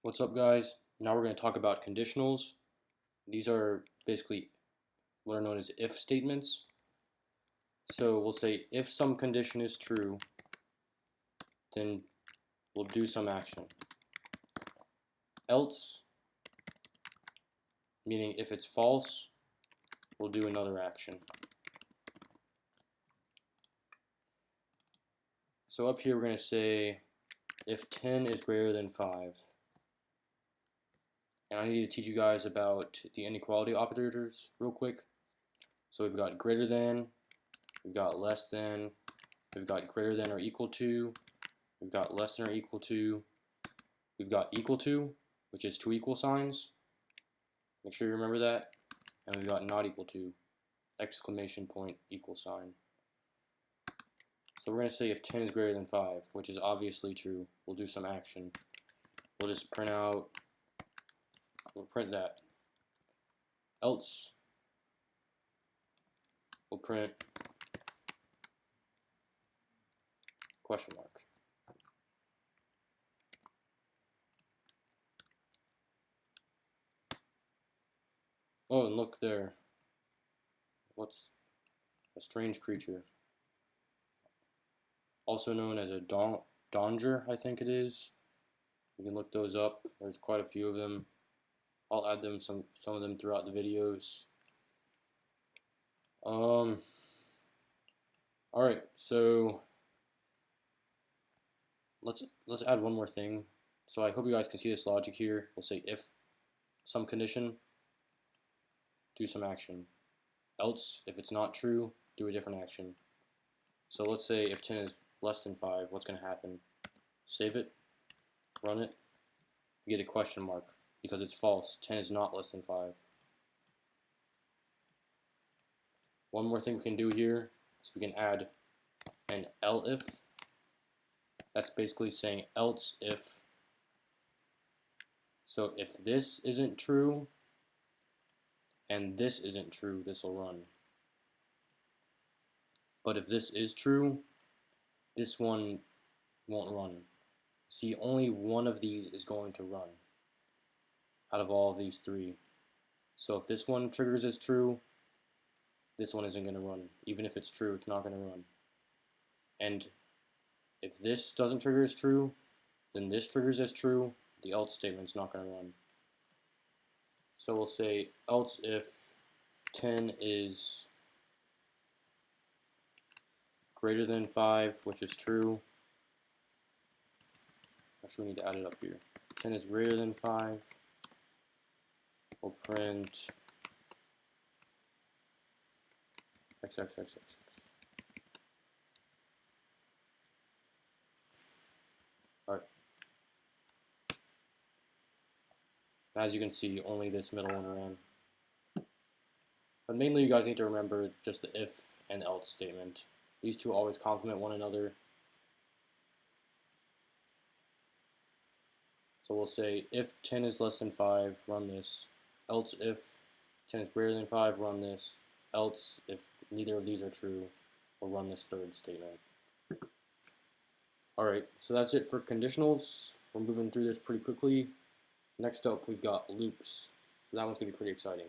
What's up, guys? Now we're going to talk about conditionals. These are basically what are known as if statements. So we'll say if some condition is true, then we'll do some action. Else, meaning if it's false, we'll do another action. So up here we're going to say if 10 is greater than 5. And I need to teach you guys about the inequality operators real quick. So we've got greater than, we've got less than, we've got greater than or equal to, we've got less than or equal to, we've got equal to, which is two equal signs. Make sure you remember that. And we've got not equal to, exclamation point equal sign. So we're going to say if 10 is greater than 5, which is obviously true. We'll do some action. We'll just print out, we'll print that. Else, we'll print question mark. Oh, and look there. What's a strange creature? Also known as a donger, I think it is. You can look those up. There's quite a few of them. I'll add them some of them throughout the videos. Alright, so let's add one more thing. So I hope you guys can see this logic here. We'll say if some condition, do some action. Else, if it's not true, do a different action. So let's say if 10 is less than 5, what's going to happen? Save it, run it, you get a question mark because it's false. 10 is not less than 5. One more thing we can do here is we can add an elif. That's basically saying else if. So if this isn't true and this isn't true, this will run. But if this is true, this one won't run. See, only one of these is going to run out of all of these three. So if this one triggers as true, this one isn't going to run. Even if it's true, it's not going to run. And if this doesn't trigger as true, then this triggers as true, the else statement's not going to run. So we'll say else if 10 is greater than 5, which is true. Actually, we need to add it up here. 10 is greater than 5. We'll print XXXXX. Alright. As you can see, only this middle one ran. But mainly you guys need to remember just the if and else statement. These two always complement one another. So we'll say if 10 is less than 5, run this. Else if 10 is greater than 5, run this. Else if neither of these are true, we'll run this third statement. Alright, so that's it for conditionals. We're moving through this pretty quickly. Next up, we've got loops. So that one's going to be pretty exciting.